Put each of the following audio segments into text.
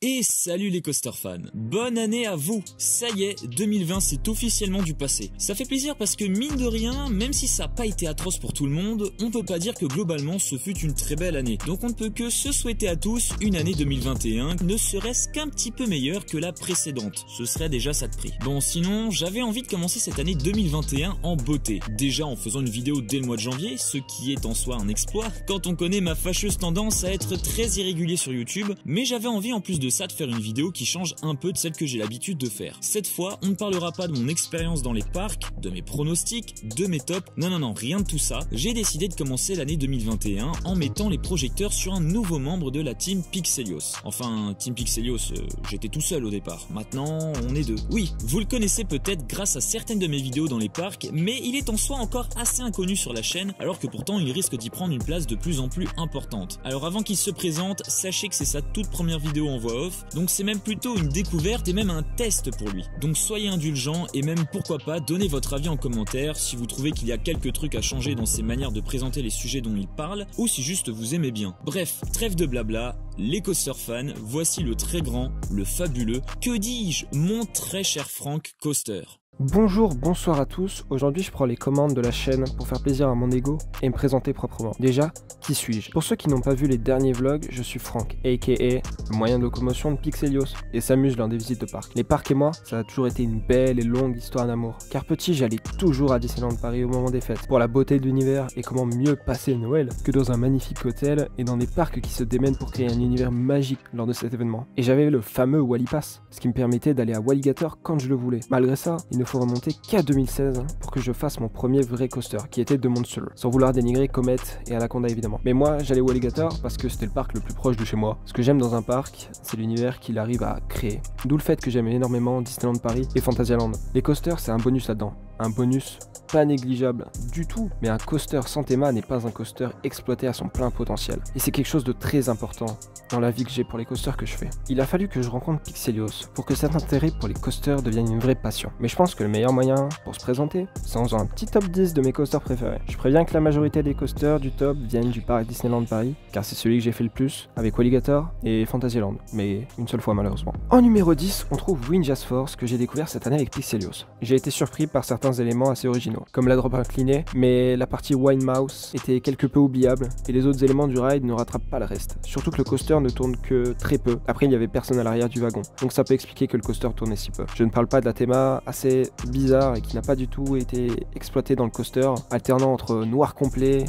Et salut les coaster fans, bonne année à vous. Ça y est, 2020 c'est officiellement du passé. Ça fait plaisir parce que mine de rien, même si ça n'a pas été atroce pour tout le monde, on peut pas dire que globalement ce fut une très belle année. Donc on ne peut que se souhaiter à tous une année 2021, ne serait-ce qu'un petit peu meilleure que la précédente. Ce serait déjà ça de prix. Bon sinon, j'avais envie de commencer cette année 2021 en beauté. Déjà en faisant une vidéo dès le mois de janvier, ce qui est en soi un exploit, quand on connaît ma fâcheuse tendance à être très irrégulier sur YouTube, mais j'avais envie en plus de ça de faire une vidéo qui change un peu de celle que j'ai l'habitude de faire. Cette fois, on ne parlera pas de mon expérience dans les parcs, de mes pronostics, de mes tops, non, rien de tout ça. J'ai décidé de commencer l'année 2021 en mettant les projecteurs sur un nouveau membre de la team Pixelios. Enfin, team Pixelios, j'étais tout seul au départ. Maintenant, on est deux. Oui, vous le connaissez peut-être grâce à certaines de mes vidéos dans les parcs, mais il est en soi encore assez inconnu sur la chaîne, alors que pourtant il risque d'y prendre une place de plus en plus importante. Alors avant qu'il se présente, sachez que c'est sa toute première vidéo en voix off, donc c'est même plutôt une découverte et même un test pour lui. Donc soyez indulgents et même pourquoi pas donnez votre avis en commentaire si vous trouvez qu'il y a quelques trucs à changer dans ses manières de présenter les sujets dont il parle, ou si juste vous aimez bien. Bref, trêve de blabla, les coaster fans, voici le très grand, le fabuleux, que dis-je, mon très cher Franck Coaster. Bonjour, bonsoir à tous. Aujourd'hui je prends les commandes de la chaîne pour faire plaisir à mon ego et me présenter proprement. Déjà, qui suis-je? Pour ceux qui n'ont pas vu les derniers vlogs, je suis Franck, aka le moyen de locomotion de Pixelios et s'amuse lors des visites de parc. Les parcs et moi, ça a toujours été une belle et longue histoire d'amour. Car petit, j'allais toujours à Disneyland Paris au moment des fêtes, pour la beauté de l'univers et comment mieux passer Noël que dans un magnifique hôtel et dans des parcs qui se démènent pour créer un univers magique lors de cet événement. Et j'avais le fameux Wally Pass, ce qui me permettait d'aller à Walligator quand je le voulais. Malgré ça, il ne faut remonter qu'à 2016 pour que je fasse mon premier vrai coaster, qui était de Monster, sans vouloir dénigrer Comet et Anaconda évidemment. Mais moi, j'allais au Alligator parce que c'était le parc le plus proche de chez moi. Ce que j'aime dans un parc, c'est l'univers qu'il arrive à créer. D'où le fait que j'aime énormément Disneyland Paris et Fantasyland. Les coasters, c'est un bonus là-dedans. Un bonus pas négligeable du tout, mais un coaster sans théma n'est pas un coaster exploité à son plein potentiel. Et c'est quelque chose de très important dans la vie que j'ai pour les coasters que je fais. Il a fallu que je rencontre Pixelios pour que cet intérêt pour les coasters devienne une vraie passion. Mais je pense que le meilleur moyen pour se présenter, c'est en faisant un petit top 10 de mes coasters préférés. Je préviens que la majorité des coasters du top viennent du parc Disneyland Paris, car c'est celui que j'ai fait le plus, avec Walligator et Fantasyland, mais une seule fois malheureusement. En numéro 10, on trouve Ninja's Force que j'ai découvert cette année avec Pixelios. J'ai été surpris par certains éléments assez originaux, comme la drop inclinée, mais la partie Wine Mouse était quelque peu oubliable, et les autres éléments du ride ne rattrapent pas le reste. Surtout que le coaster ne tourne que très peu. Après, il y avait personne à l'arrière du wagon, donc ça peut expliquer que le coaster tournait si peu. Je ne parle pas de la théma assez bizarre et qui n'a pas du tout été exploité dans le coaster, alternant entre noir complet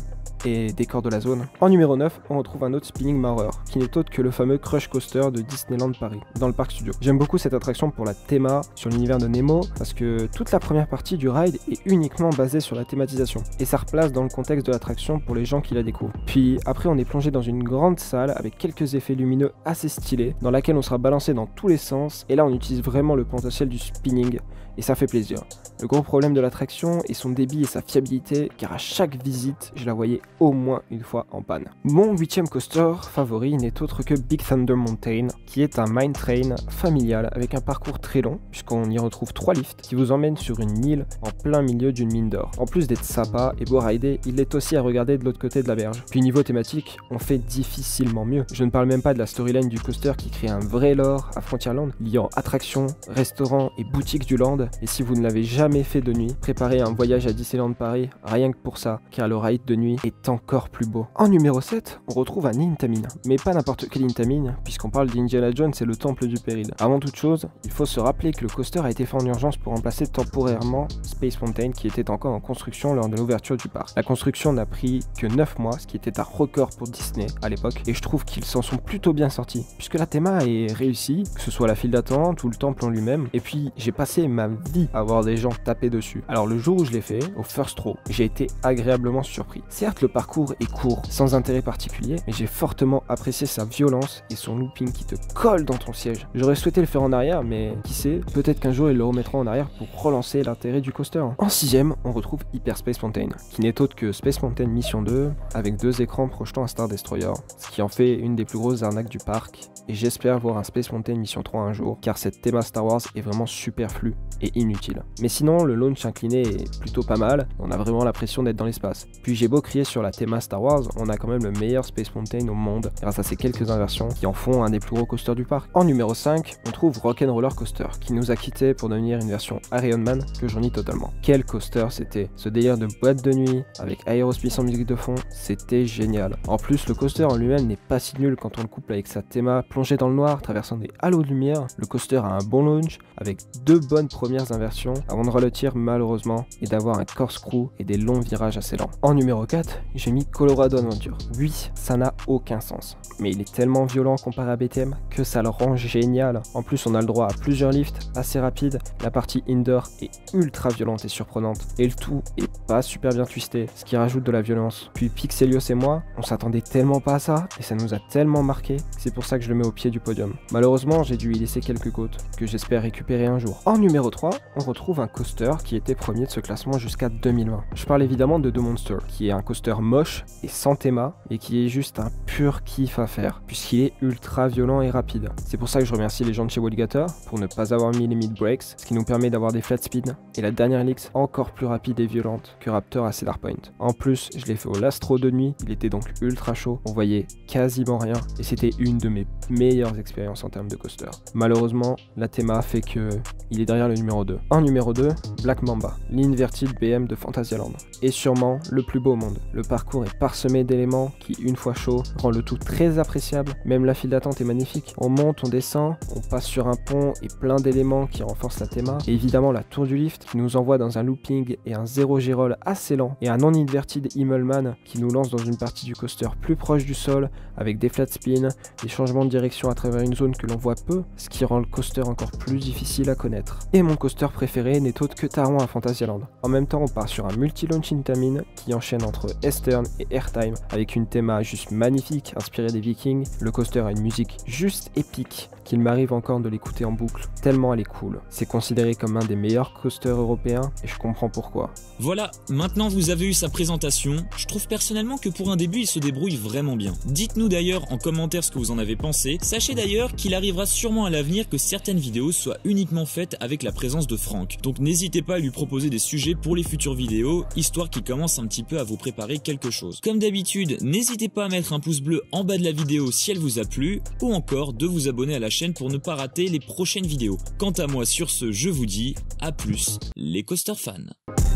et décor de la zone. En numéro 9, on retrouve un autre spinning Maurer, qui n'est autre que le fameux Crush Coaster de Disneyland Paris, dans le parc studio. J'aime beaucoup cette attraction pour la théma sur l'univers de Nemo, parce que toute la première partie du ride est uniquement basée sur la thématisation, et ça replace dans le contexte de l'attraction pour les gens qui la découvrent. Puis après on est plongé dans une grande salle avec quelques effets lumineux assez stylés, dans laquelle on sera balancé dans tous les sens, et là on utilise vraiment le potentiel du spinning, et ça fait plaisir. Le gros problème de l'attraction est son débit et sa fiabilité, car à chaque visite, je la voyais au moins une fois en panne. Mon 8ème coaster favori n'est autre que Big Thunder Mountain, qui est un mine train familial avec un parcours très long, puisqu'on y retrouve 3 lifts qui vous emmènent sur une île en plein milieu d'une mine d'or. En plus d'être sympa et beau à rider, il est aussi à regarder de l'autre côté de la berge. Puis niveau thématique, on fait difficilement mieux. Je ne parle même pas de la storyline du coaster qui crée un vrai lore à Frontierland, liant attractions, restaurants et boutiques du land. Et si vous ne l'avez jamais fait de nuit, préparez un voyage à Disneyland Paris rien que pour ça, car le ride de nuit est encore plus beau. En numéro 7, on retrouve un Intamin, mais pas n'importe quel Intamin, puisqu'on parle d'Indiana Jones et le temple du péril. Avant toute chose, il faut se rappeler que le coaster a été fait en urgence pour remplacer temporairement Space Mountain qui était encore en construction lors de l'ouverture du parc. La construction n'a pris que 9 mois, ce qui était un record pour Disney à l'époque, et je trouve qu'ils s'en sont plutôt bien sortis, puisque la théma est réussie, que ce soit la file d'attente ou le temple en lui-même, et puis j'ai passé ma vie à voir des gens taper dessus. Alors le jour où je l'ai fait, au first row, j'ai été agréablement surpris. Certes, le parcours est court, sans intérêt particulier, mais j'ai fortement apprécié sa violence et son looping qui te colle dans ton siège. J'aurais souhaité le faire en arrière, mais qui sait, peut-être qu'un jour ils le remettront en arrière pour relancer l'intérêt du coaster. En 6ème, on retrouve Hyperspace Mountain, qui n'est autre que Space Mountain Mission 2, avec 2 écrans projetant un Star Destroyer, ce qui en fait une des plus grosses arnaques du parc, et j'espère voir un Space Mountain Mission 3 un jour, car cette théma Star Wars est vraiment superflue est inutile. Mais sinon, le launch incliné est plutôt pas mal, on a vraiment l'impression d'être dans l'espace. Puis j'ai beau crier sur la théma Star Wars, on a quand même le meilleur Space Mountain au monde grâce à ces quelques inversions qui en font un des plus gros coasters du parc. En numéro 5, on trouve Rock'n'Roller Coaster qui nous a quittés pour devenir une version Iron Man que j'ennuie totalement. Quel coaster c'était! Ce délire de boîte de nuit avec Aerosmith en musique de fond, c'était génial. En plus, le coaster en lui-même n'est pas si nul quand on le couple avec sa théma plongée dans le noir, traversant des halos de lumière. Le coaster a un bon launch avec 2 bonnes premières inversions avant de ralentir malheureusement et d'avoir un corkscrew et des longs virages assez lents. En numéro 4, j'ai mis Colorado Adventure. Oui, ça n'a aucun sens, mais il est tellement violent comparé à BTM que ça le rend génial. En plus, on a le droit à plusieurs lifts assez rapides, la partie indoor est ultra violente et surprenante, et le tout est pas super bien twisté, ce qui rajoute de la violence. Puis Pixelios et moi, on s'attendait tellement pas à ça, et ça nous a tellement marqué, c'est pour ça que je le mets au pied du podium. Malheureusement, j'ai dû y laisser quelques côtes, que j'espère récupérer un jour. En numéro 3, on retrouve un coaster qui était premier de ce classement jusqu'à 2020. Je parle évidemment de The Monster, qui est un coaster moche et sans théma, et qui est juste un pur kiff à faire, puisqu'il est ultra violent et rapide. C'est pour ça que je remercie les gens de chez Walligator pour ne pas avoir mis les mid breaks, ce qui nous permet d'avoir des flat spins, et la dernière Helix encore plus rapide et violente que Raptor à Cedar Point. En plus, je l'ai fait au Lastro de nuit, il était donc ultra chaud, on voyait quasiment rien, et c'était une de mes meilleures expériences en termes de coaster. Malheureusement, la théma fait que il est derrière le numéro 2. En numéro 2, Black Mamba, l'inverted BM de Fantasyland, et sûrement le plus beau au monde. Le parcours est parsemé d'éléments qui, une fois chaud, rend le tout très appréciable, même la file d'attente est magnifique. On monte, on descend, on passe sur un pont et plein d'éléments qui renforcent la théma, et évidemment la tour du lift qui nous envoie dans un looping et un zéro G-roll assez lent, et un non-inverted Himmelman qui nous lance dans une partie du coaster plus proche du sol, avec des flat spins, des changements de direction à travers une zone que l'on voit peu, ce qui rend le coaster encore plus difficile à connaître. Et mon coaster préféré n'est autre que Taron à Fantasyland. En même temps, on part sur un multi-launch Intamin qui enchaîne entre Eastern et Airtime avec une théma juste magnifique inspirée des Vikings. Le coaster a une musique juste épique qu'il m'arrive encore de l'écouter en boucle, tellement elle est cool. C'est considéré comme un des meilleurs coasters européens et je comprends pourquoi. Voilà, maintenant vous avez eu sa présentation. Je trouve personnellement que pour un début il se débrouille vraiment bien. Dites-nous d'ailleurs en commentaire ce que vous en avez pensé. Sachez d'ailleurs qu'il arrivera sûrement à l'avenir que certaines vidéos soient uniquement faites avec la présence de Franck. Donc n'hésitez pas à lui proposer des sujets pour les futures vidéos, histoire qu'il commence un petit peu à vous préparer quelque chose. Comme d'habitude, n'hésitez pas à mettre un pouce bleu en bas de la vidéo si elle vous a plu, ou encore de vous abonner à la chaîne pour ne pas rater les prochaines vidéos. Quant à moi, sur ce, je vous dis à plus les coaster fans.